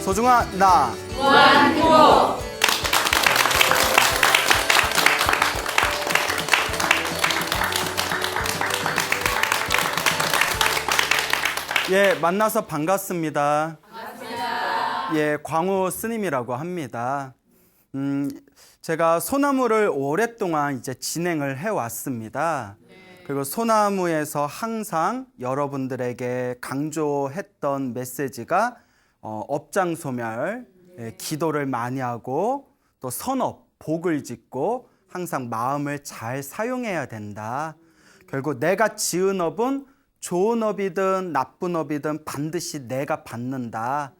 소중한 나 무한행복. 예, 만나서 반갑습니다. 반갑습니다. 예, 광우 스님이라고 합니다. 제가 소나무를 오랫동안 이제 진행을 해왔습니다. 그리고 소나무에서 항상 여러분들에게 강조했던 메시지가 업장소멸, 기도를 많이 하고 또 선업, 복을 짓고 항상 마음을 잘 사용해야 된다. 결국 내가 지은 업은 좋은 업이든 나쁜 업이든 반드시 내가 받는다.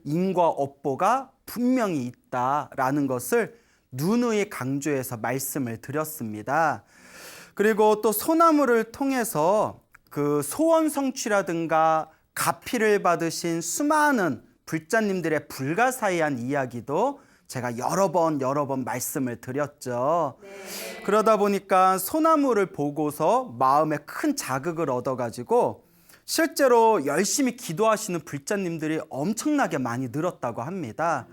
인과 업보가 분명히 있다라는 것을 누누이 강조해서 말씀을 드렸습니다. 그리고 또 소나무를 통해서 그 소원 성취라든가 가피를 받으신 수많은 불자님들의 불가사의한 이야기도 제가 여러 번 말씀을 드렸죠. 네. 그러다 보니까 소나무를 보고서 마음에 큰 자극을 얻어가지고 실제로 열심히 기도하시는 불자님들이 엄청나게 많이 늘었다고 합니다.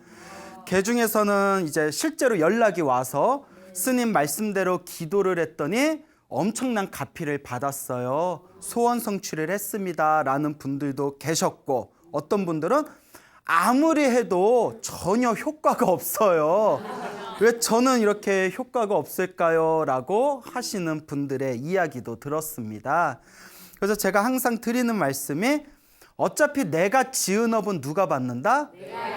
그 중에서는 이제 실제로 연락이 와서 스님 말씀대로 기도를 했더니 엄청난 가피를 받았어요. 소원 성취를 했습니다. 라는 분들도 계셨고, 어떤 분들은 아무리 해도 전혀 효과가 없어요. 왜 저는 이렇게 효과가 없을까요? 라고 하시는 분들의 이야기도 들었습니다. 그래서 제가 항상 드리는 말씀이 어차피 내가 지은 업은 누가 받는다?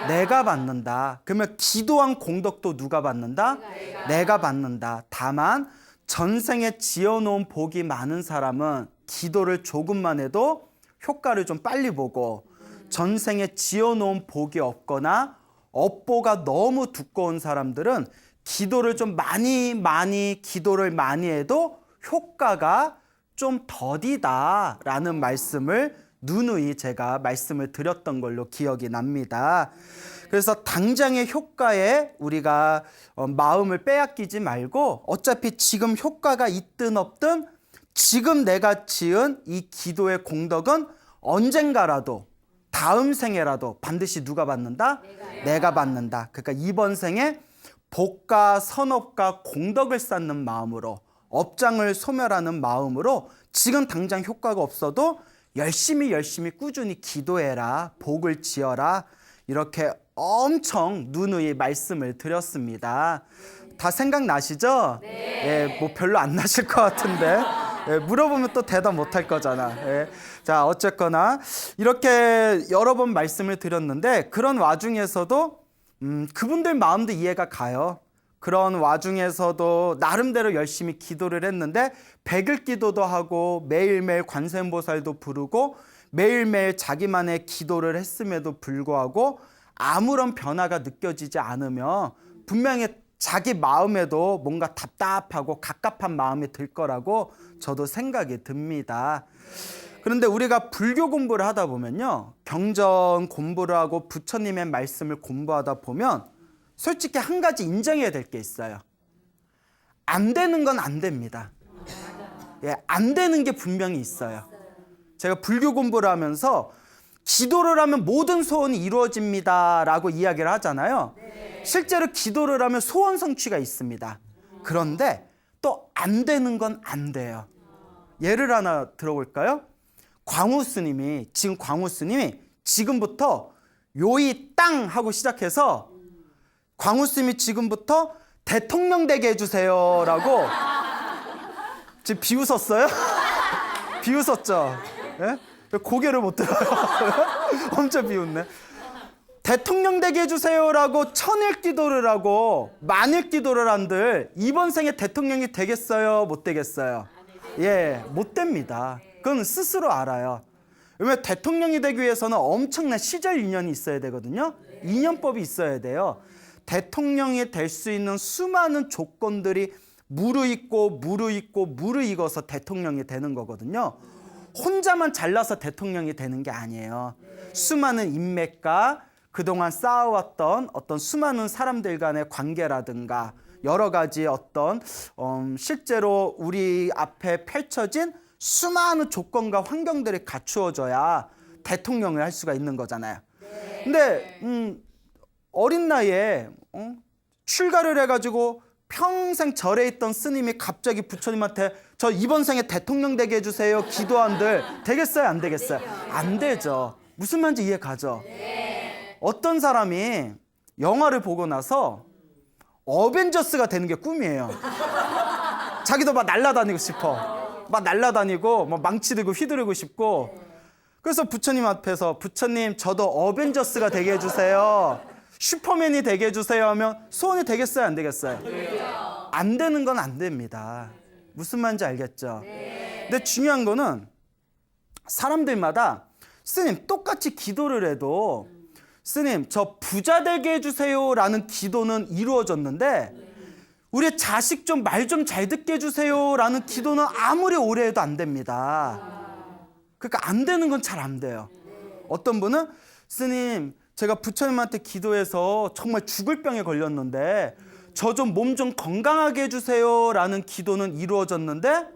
내가 받는다. 그러면 기도한 공덕도 누가 받는다? 내가 받는다. 다만 전생에 지어놓은 복이 많은 사람은 기도를 조금만 해도 효과를 좀 빨리 보고, 전생에 지어놓은 복이 없거나 업보가 너무 두꺼운 사람들은 기도를 좀 기도를 많이 해도 효과가 좀 더디다라는 말씀을 누누이 제가 말씀을 드렸던 걸로 기억이 납니다. 그래서 당장의 효과에 우리가 마음을 빼앗기지 말고, 어차피 지금 효과가 있든 없든 지금 내가 지은 이 기도의 공덕은 언젠가라도 다음 생에라도 반드시 누가 받는다? 내가 받는다. 그러니까 이번 생에 복과 선업과 공덕을 쌓는 마음으로, 업장을 소멸하는 마음으로 지금 당장 효과가 없어도 열심히 꾸준히 기도해라, 복을 지어라, 이렇게 엄청 누누이 말씀을 드렸습니다. 다 생각나시죠? 네. 예, 뭐 별로 안 나실 것 같은데. 예, 물어보면 또 대답 못 할 거잖아. 예. 자, 어쨌거나 이렇게 여러 번 말씀을 드렸는데, 그런 와중에서도 그분들 마음도 이해가 가요. 그런 와중에서도 나름대로 열심히 기도를 했는데, 백일 기도도 하고 매일매일 관세음보살도 부르고 매일매일 자기만의 기도를 했음에도 불구하고 아무런 변화가 느껴지지 않으면 분명히 자기 마음에도 뭔가 답답하고 갑갑한 마음이 들 거라고 저도 생각이 듭니다. 그런데 우리가 불교 공부를 하다 보면요, 경전 공부를 하고 부처님의 말씀을 공부하다 보면 솔직히 한 가지 인정해야 될 게 있어요. 안 되는 건 안 됩니다. 예, 안 되는 게 분명히 있어요. 제가 불교 공부를 하면서 기도를 하면 모든 소원이 이루어집니다 라고 이야기를 하잖아요. 실제로 기도를 하면 소원 성취가 있습니다. 그런데 또 안 되는 건 안 돼요. 예를 하나 들어볼까요? 광우 스님이 지금부터 요이 땅 하고 시작해서 광우 스님이 지금부터 대통령 되게 해주세요 라고 지금 비웃었어요? 비웃었죠? 예? 고개를 못 들어요. 엄청 비웃네. 대통령 되게 해주세요라고 천일 기도를 하고 만일 기도를 한들 이번 생에 대통령이 되겠어요? 못 되겠어요? 예, 못 됩니다. 그건 스스로 알아요. 왜냐면 대통령이 되기 위해서는 엄청난 시절 인연이 있어야 되거든요. 인연법이 있어야 돼요. 대통령이 될 수 있는 수많은 조건들이 무르익어서 대통령이 되는 거거든요. 혼자만 잘나서 대통령이 되는 게 아니에요. 수많은 인맥과 그동안 쌓아왔던 어떤 수많은 사람들 간의 관계라든가 여러 가지 어떤 실제로 우리 앞에 펼쳐진 수많은 조건과 환경들이 갖추어져야 대통령을 할 수가 있는 거잖아요. 근데 어린 나이에 출가를 해가지고 평생 절에 있던 스님이 갑자기 부처님한테 저 이번 생에 대통령 되게 해주세요 기도한들 되겠어요 안 되겠어요? 안 되죠. 무슨 말인지 이해 가죠? 어떤 사람이 영화를 보고 나서 어벤져스가 되는 게 꿈이에요. 자기도 막 날아다니고 싶어. 막 날아다니고 막 망치 들고 휘두르고 싶고. 그래서 부처님 앞에서 부처님 저도 어벤져스가 되게 해주세요. 슈퍼맨이 되게 해주세요 하면 소원이 되겠어요 안 되겠어요? 안 되는 건 안 됩니다. 무슨 말인지 알겠죠? 근데 중요한 거는 사람들마다 스님 똑같이 기도를 해도 스님 저 부자 되게 해주세요 라는 기도는 이루어졌는데 우리 자식 좀 말 좀 잘 듣게 해주세요 라는 기도는 아무리 오래 해도 안 됩니다. 그러니까 안 되는 건 잘 안 돼요. 어떤 분은 스님 제가 부처님한테 기도해서 정말 죽을 병에 걸렸는데 저 좀 몸 좀 건강하게 해주세요 라는 기도는 이루어졌는데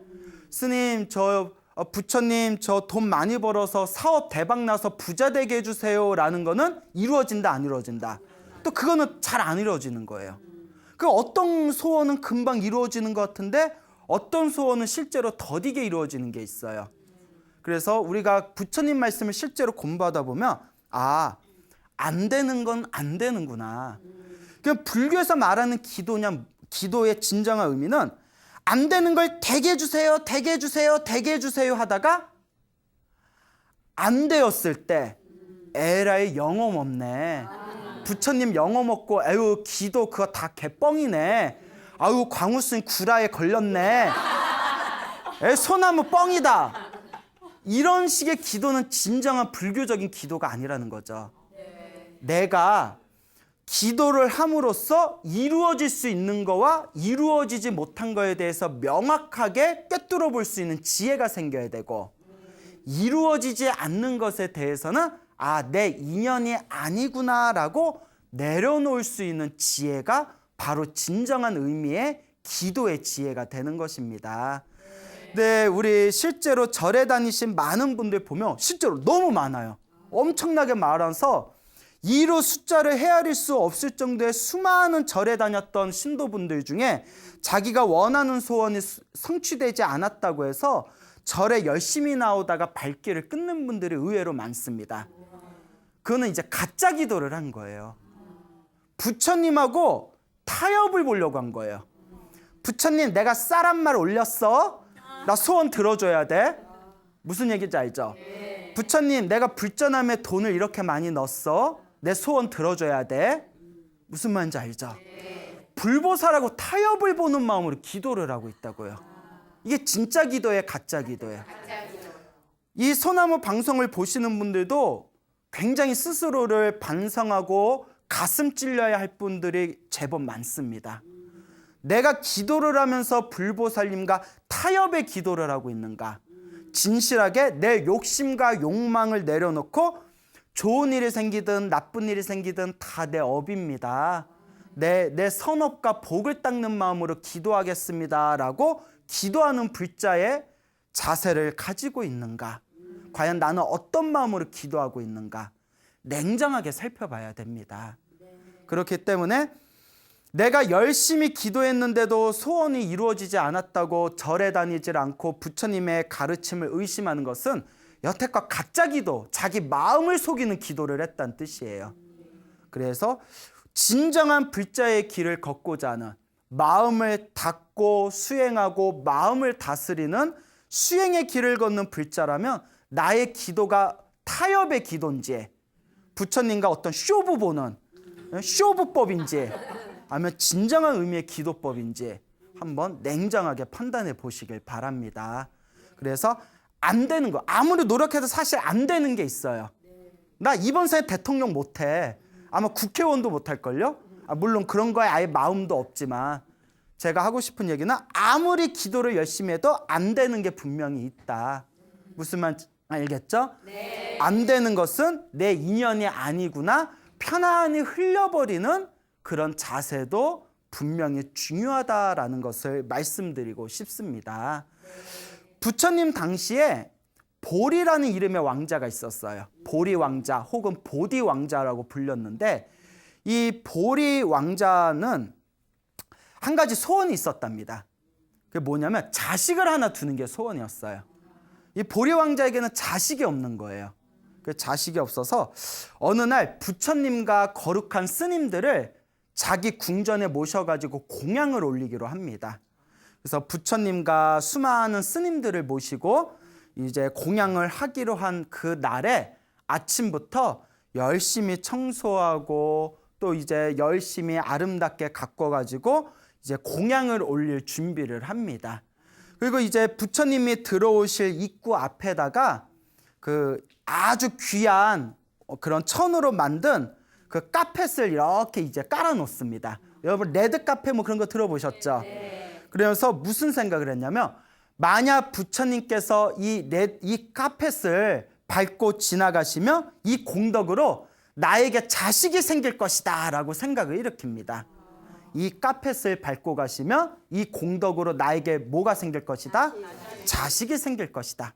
스님 저 부처님 저 돈 많이 벌어서 사업 대박 나서 부자 되게 해주세요 라는 거는 이루어진다 안 이루어진다. 또 그거는 잘 안 이루어지는 거예요. 그 어떤 소원은 금방 이루어지는 것 같은데 어떤 소원은 실제로 더디게 이루어지는 게 있어요. 그래서 우리가 부처님 말씀을 실제로 공부하다 보면 안 되는 건 안 되는구나. 그냥 불교에서 말하는 기도의 진정한 의미는 안 되는 걸 되게 해주세요, 되게 해주세요, 되게 해주세요 하다가 안 되었을 때 에라이 영혼 없네. 부처님 영혼 없고 에휴 기도 그거 다 개뻥이네. 아유 광우스님 구라에 걸렸네. 소나무 뻥이다. 이런 식의 기도는 진정한 불교적인 기도가 아니라는 거죠. 내가 기도를 함으로써 이루어질 수 있는 거와 이루어지지 못한 거에 대해서 명확하게 꿰뚫어 볼 수 있는 지혜가 생겨야 되고 이루어지지 않는 것에 대해서는 내 인연이 아니구나라고 내려놓을 수 있는 지혜가 바로 진정한 의미의 기도의 지혜가 되는 것입니다. 네, 우리 실제로 절에 다니신 많은 분들 보면 실제로 너무 많아요. 엄청나게 많아서 이루 숫자를 헤아릴 수 없을 정도의 수많은 절에 다녔던 신도분들 중에 자기가 원하는 소원이 성취되지 않았다고 해서 절에 열심히 나오다가 발길을 끊는 분들이 의외로 많습니다. 그거는 이제 가짜 기도를 한 거예요. 부처님하고 타협을 보려고 한 거예요. 부처님 내가 쌀 한 말 올렸어. 나 소원 들어줘야 돼. 무슨 얘기인지 알죠? 부처님 내가 불전함에 돈을 이렇게 많이 넣었어. 내 소원 들어줘야 돼. 무슨 말인지 알죠? 불보살하고 타협을 보는 마음으로 기도를 하고 있다고요. 이게 진짜 기도예요, 가짜 기도예요. 이 소나무 방송을 보시는 분들도 굉장히 스스로를 반성하고 가슴 찔려야 할 분들이 제법 많습니다. 내가 기도를 하면서 불보살님과 타협의 기도를 하고 있는가? 진실하게 내 욕심과 욕망을 내려놓고 좋은 일이 생기든 나쁜 일이 생기든 다 내 업입니다. 내 선업과 복을 닦는 마음으로 기도하겠습니다 라고 기도하는 불자의 자세를 가지고 있는가? 과연 나는 어떤 마음으로 기도하고 있는가? 냉정하게 살펴봐야 됩니다. 그렇기 때문에 내가 열심히 기도했는데도 소원이 이루어지지 않았다고 절에 다니질 않고 부처님의 가르침을 의심하는 것은 여태껏 가짜 기도, 자기 마음을 속이는 기도를 했다는 뜻이에요. 그래서 진정한 불자의 길을 걷고자 하는 마음을 닫고 수행하고 마음을 다스리는 수행의 길을 걷는 불자라면 나의 기도가 타협의 기도인지 부처님과 어떤 쇼부 보는 쇼부법인지 아니면 진정한 의미의 기도법인지 한번 냉정하게 판단해 보시길 바랍니다. 그래서 안 되는 거 아무리 노력해도 사실 안 되는 게 있어요. 나 이번 생에 대통령 못해. 아마 국회의원도 못할걸요? 물론 그런 거에 아예 마음도 없지만 제가 하고 싶은 얘기는 아무리 기도를 열심히 해도 안 되는 게 분명히 있다. 무슨 말인지 알겠죠? 네. 안 되는 것은 내 인연이 아니구나 편안히 흘려버리는 그런 자세도 분명히 중요하다라는 것을 말씀드리고 싶습니다. 부처님 당시에 보리라는 이름의 왕자가 있었어요. 보리 왕자 혹은 보디 왕자라고 불렸는데 이 보리 왕자는 한 가지 소원이 있었답니다. 그게 뭐냐면 자식을 하나 두는 게 소원이었어요. 이 보리 왕자에게는 자식이 없는 거예요. 그 자식이 없어서 어느 날 부처님과 거룩한 스님들을 자기 궁전에 모셔가지고 공양을 올리기로 합니다. 그래서 부처님과 수많은 스님들을 모시고 이제 공양을 하기로 한 그 날에 아침부터 열심히 청소하고 또 이제 열심히 아름답게 가꿔가지고 이제 공양을 올릴 준비를 합니다. 그리고 이제 부처님이 들어오실 입구 앞에다가 그 아주 귀한 그런 천으로 만든 그 카펫을 이렇게 이제 깔아놓습니다. 여러분 레드 카페 뭐 그런 거 들어보셨죠? 그래서 무슨 생각을 했냐면 만약 부처님께서 이 카펫을 밟고 지나가시면 이 공덕으로 나에게 자식이 생길 것이다 라고 생각을 일으킵니다. 이 카펫을 밟고 가시면 이 공덕으로 나에게 뭐가 생길 것이다? 자식이 생길 것이다.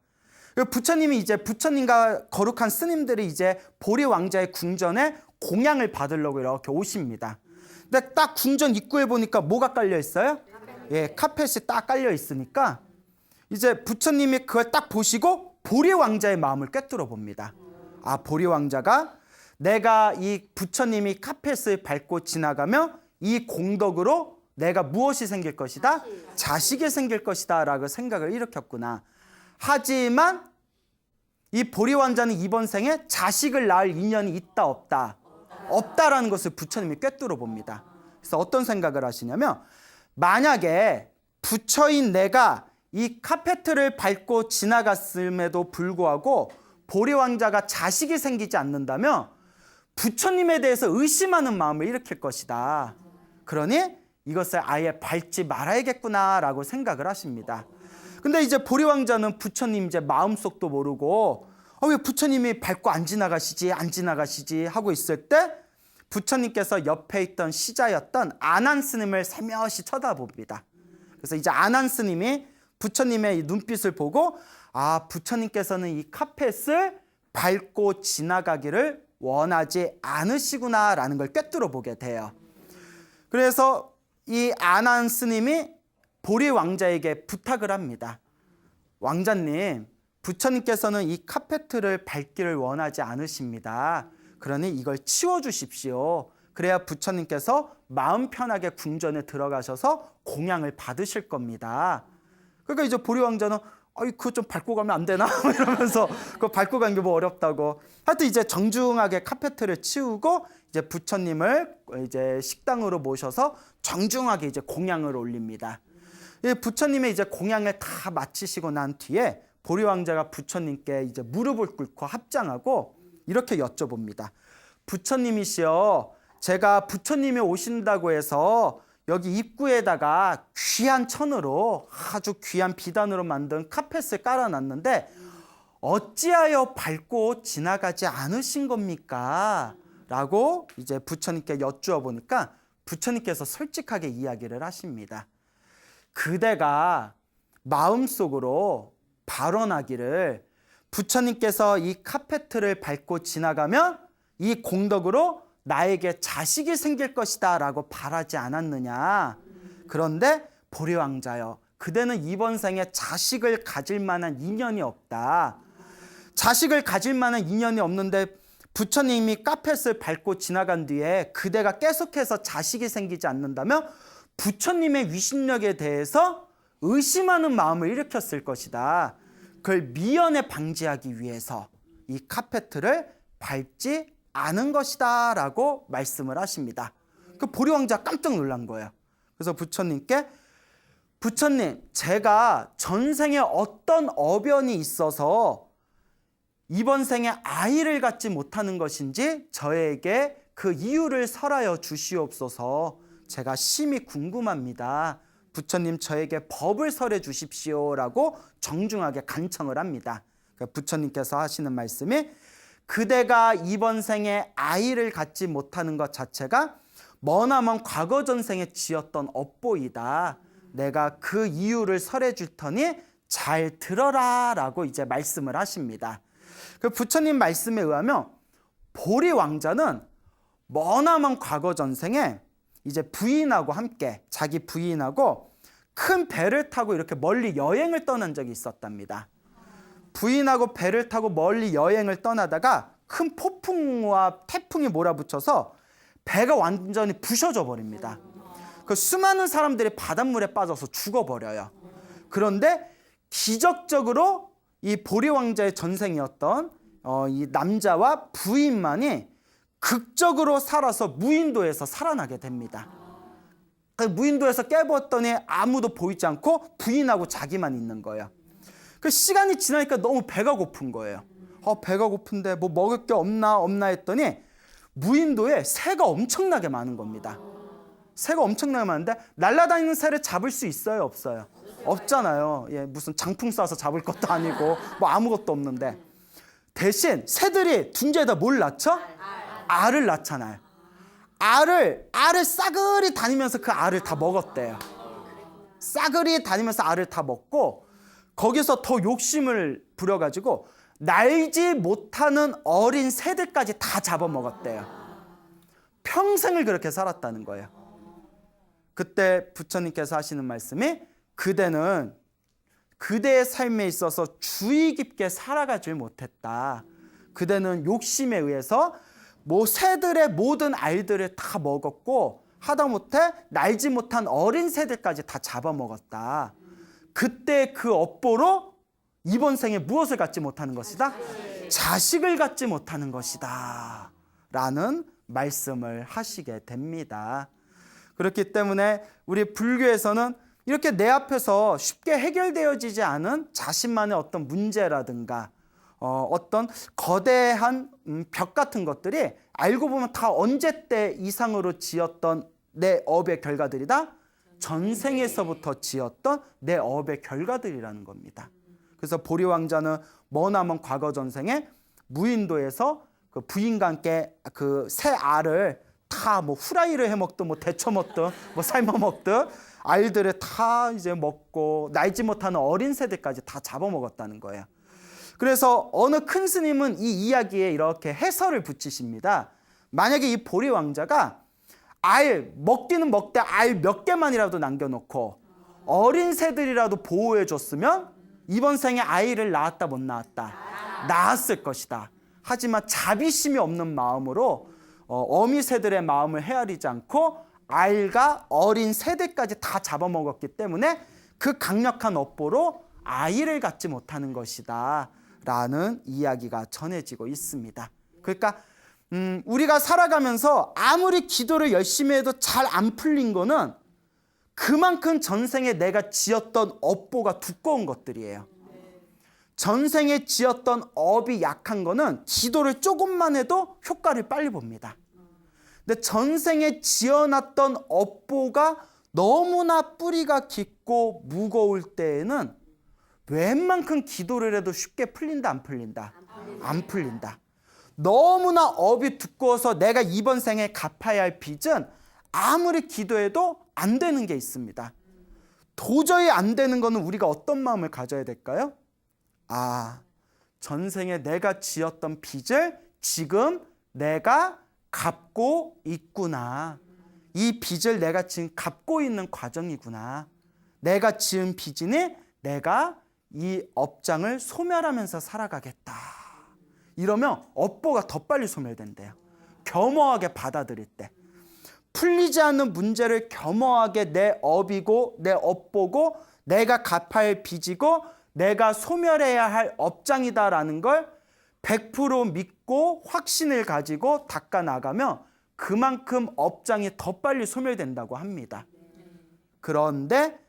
부처님이 이제 부처님과 거룩한 스님들이 이제 보리 왕자의 궁전에 공양을 받으려고 이렇게 오십니다. 근데 딱 궁전 입구에 보니까 뭐가 깔려 있어요? 예, 카펫이 딱 깔려 있으니까 이제 부처님이 그걸 딱 보시고 보리 왕자의 마음을 꿰뚫어 봅니다. 아, 보리 왕자가 내가 이 부처님이 카펫을 밟고 지나가면 이 공덕으로 내가 무엇이 생길 것이다? 자식이 생길 것이다 라고 생각을 일으켰구나. 하지만 이 보리 왕자는 이번 생에 자식을 낳을 인연이 있다 없다? 없다라는 것을 부처님이 꿰뚫어 봅니다. 그래서 어떤 생각을 하시냐면 만약에 부처인 내가 이 카페트를 밟고 지나갔음에도 불구하고 보리 왕자가 자식이 생기지 않는다면 부처님에 대해서 의심하는 마음을 일으킬 것이다. 그러니 이것을 아예 밟지 말아야겠구나라고 생각을 하십니다. 근데 이제 보리 왕자는 부처님 이제 마음속도 모르고 왜 부처님이 밟고 안 지나가시지 하고 있을 때 부처님께서 옆에 있던 시자였던 아난 스님을 세며시 쳐다봅니다. 그래서 이제 아난 스님이 부처님의 이 눈빛을 보고 아, 부처님께서는 이 카펫을 밟고 지나가기를 원하지 않으시구나라는 걸 꿰뚫어 보게 돼요. 그래서 이 아난 스님이 보리 왕자에게 부탁을 합니다. 왕자님, 부처님께서는 이 카페트를 밟기를 원하지 않으십니다. 그러니 이걸 치워주십시오. 그래야 부처님께서 마음 편하게 궁전에 들어가셔서 공양을 받으실 겁니다. 그러니까 이제 보리 왕자는 그거 좀 밟고 가면 안 되나? 이러면서 그거 밟고 가는 게 뭐 어렵다고. 하여튼 이제 정중하게 카페트를 치우고 이제 부처님을 이제 식당으로 모셔서 정중하게 이제 공양을 올립니다. 부처님의 이제 공양을 다 마치시고 난 뒤에 보리 왕자가 부처님께 이제 무릎을 꿇고 합장하고 이렇게 여쭤봅니다. 부처님이시여, 제가 부처님이 오신다고 해서 여기 입구에다가 귀한 천으로 아주 귀한 비단으로 만든 카펫을 깔아놨는데 어찌하여 밟고 지나가지 않으신 겁니까? 라고 이제 부처님께 여쭈어 보니까 부처님께서 솔직하게 이야기를 하십니다. 그대가 마음속으로 발언하기를 부처님께서 이 카페트를 밟고 지나가면 이 공덕으로 나에게 자식이 생길 것이다 라고 바라지 않았느냐. 그런데 보리 왕자여, 그대는 이번 생에 자식을 가질 만한 인연이 없다. 자식을 가질 만한 인연이 없는데 부처님이 카펫을 밟고 지나간 뒤에 그대가 계속해서 자식이 생기지 않는다면 부처님의 위신력에 대해서 의심하는 마음을 일으켰을 것이다. 그걸 미연에 방지하기 위해서 이 카페트를 밟지 않은 것이다 라고 말씀을 하십니다. 그 보리 왕자 깜짝 놀란 거예요. 그래서 부처님께 부처님, 제가 전생에 어떤 어변이 있어서 이번 생에 아이를 갖지 못하는 것인지 저에게 그 이유를 설하여 주시옵소서. 제가 심히 궁금합니다. 부처님, 저에게 법을 설해 주십시오라고 정중하게 간청을 합니다. 부처님께서 하시는 말씀이 그대가 이번 생에 아이를 갖지 못하는 것 자체가 머나먼 과거 전생에 지었던 업보이다. 내가 그 이유를 설해 줄 터니 잘 들어라 라고 이제 말씀을 하십니다. 그 부처님 말씀에 의하면 보리 왕자는 머나먼 과거 전생에 이제 부인하고 함께 자기 부인하고 큰 배를 타고 이렇게 멀리 여행을 떠난 적이 있었답니다. 부인하고 배를 타고 멀리 여행을 떠나다가 큰 폭풍과 태풍이 몰아붙여서 배가 완전히 부셔져 버립니다. 그 수많은 사람들이 바닷물에 빠져서 죽어버려요. 그런데 기적적으로 이 보리 왕자의 전생이었던 이 남자와 부인만이 극적으로 살아서 무인도에서 살아나게 됩니다. 무인도에서 깨보았더니 아무도 보이지 않고 부인하고 자기만 있는 거예요. 그 시간이 지나니까 너무 배가 고픈 거예요. 배가 고픈데 뭐 먹을 게 없나 했더니 무인도에 새가 엄청나게 많은 겁니다. 새가 엄청나게 많은데 날아다니는 새를 잡을 수 있어요, 없어요? 없잖아요. 예, 무슨 장풍 쏴서 잡을 것도 아니고 뭐 아무것도 없는데 대신 새들이 둔재에다 뭘 낳죠? 알을 낳잖아요. 알을 싸그리 다니면서 그 알을 다 먹었대요. 싸그리 다니면서 알을 다 먹고 거기서 더 욕심을 부려가지고 날지 못하는 어린 새들까지 다 잡아먹었대요. 평생을 그렇게 살았다는 거예요. 그때 부처님께서 하시는 말씀이 그대는 그대의 삶에 있어서 주의 깊게 살아가질 못했다. 그대는 욕심에 의해서 뭐 새들의 모든 알들을 다 먹었고 하다못해 날지 못한 어린 새들까지 다 잡아먹었다. 그때 그 업보로 이번 생에 무엇을 갖지 못하는 것이다? 자식을 갖지 못하는 것이다 라는 말씀을 하시게 됩니다. 그렇기 때문에 우리 불교에서는 이렇게 내 앞에서 쉽게 해결되어지지 않은 자신만의 어떤 문제라든가 어떤 거대한 벽 같은 것들이 알고 보면 다 언제 때 이상으로 지었던 내 업의 결과들이다? 전생에서부터 지었던 내 업의 결과들이라는 겁니다. 그래서 보리 왕자는 머나먼 과거 전생에 무인도에서 그 부인과 함께 그 새 알을 다 뭐 후라이를 해 먹든 뭐 데쳐 먹든 뭐 삶아 먹든 알들을 다 이제 먹고 날지 못하는 어린 새들까지 다 잡아먹었다는 거예요. 그래서 어느 큰 스님은 이 이야기에 이렇게 해설을 붙이십니다. 만약에 이 보리 왕자가 알 먹기는 먹되 알 몇 개만이라도 남겨놓고 어린 새들이라도 보호해 줬으면 이번 생에 아이를 낳았다 못 낳았다? 낳았을 것이다. 하지만 자비심이 없는 마음으로 어미 새들의 마음을 헤아리지 않고 알과 어린 새들까지 다 잡아먹었기 때문에 그 강력한 업보로 아이를 갖지 못하는 것이다 라는 이야기가 전해지고 있습니다. 그러니까 우리가 살아가면서 아무리 기도를 열심히 해도 잘 안 풀린 거는 그만큼 전생에 내가 지었던 업보가 두꺼운 것들이에요. 전생에 지었던 업이 약한 거는 기도를 조금만 해도 효과를 빨리 봅니다. 근데 전생에 지어놨던 업보가 너무나 뿌리가 깊고 무거울 때에는 웬만큼 기도를 해도 쉽게 풀린다 안 풀린다? 안 풀린다. 너무나 업이 두꺼워서 내가 이번 생에 갚아야 할 빚은 아무리 기도해도 안 되는 게 있습니다. 도저히 안 되는 거는 우리가 어떤 마음을 가져야 될까요? 전생에 내가 지었던 빚을 지금 내가 갚고 있구나. 이 빚을 내가 지금 갚고 있는 과정이구나. 내가 지은 빚이니 내가 이 업장을 소멸하면서 살아가겠다. 이러면 업보가 더 빨리 소멸된대요. 겸허하게 받아들일 때. 풀리지 않는 문제를 겸허하게 내 업이고 내 업보고 내가 갚아야 할 빚이고 내가 소멸해야 할 업장이다라는 걸 100% 믿고 확신을 가지고 닦아나가면 그만큼 업장이 더 빨리 소멸된다고 합니다. 그런데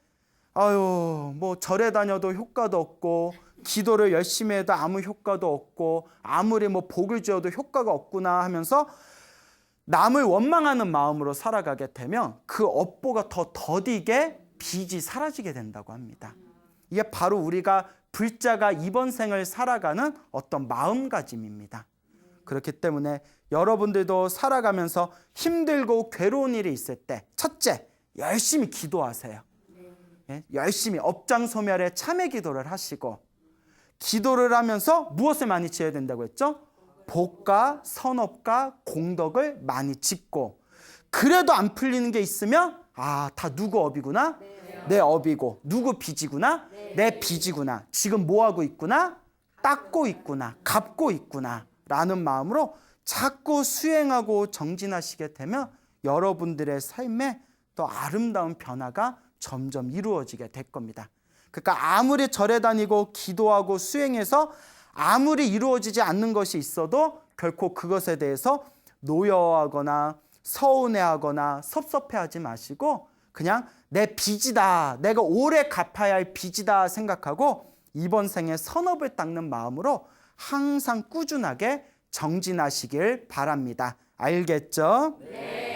뭐 절에 다녀도 효과도 없고 기도를 열심히 해도 아무 효과도 없고 아무리 뭐 복을 지어도 효과가 없구나 하면서 남을 원망하는 마음으로 살아가게 되면 그 업보가 더 더디게 빚이 사라지게 된다고 합니다. 이게 바로 우리가 불자가 이번 생을 살아가는 어떤 마음가짐입니다. 그렇기 때문에 여러분들도 살아가면서 힘들고 괴로운 일이 있을 때 첫째, 열심히 기도하세요. 열심히 업장소멸에 참회 기도를 하시고, 기도를 하면서 무엇을 많이 지어야 된다고 했죠? 복과 선업과 공덕을 많이 짓고, 그래도 안 풀리는 게 있으면 다 누구 업이구나? 내 업이고, 누구 빚이구나? 내 빚이구나. 지금 뭐 하고 있구나? 닦고 있구나. 갚고 있구나. 라는 마음으로 자꾸 수행하고 정진하시게 되면 여러분들의 삶에 더 아름다운 변화가 점점 이루어지게 될 겁니다. 그러니까 아무리 절에 다니고 기도하고 수행해서 아무리 이루어지지 않는 것이 있어도 결코 그것에 대해서 노여워하거나 서운해하거나 섭섭해하지 마시고, 그냥 내 빚이다, 내가 오래 갚아야 할 빚이다 생각하고 이번 생에 선업을 닦는 마음으로 항상 꾸준하게 정진하시길 바랍니다. 알겠죠? 네.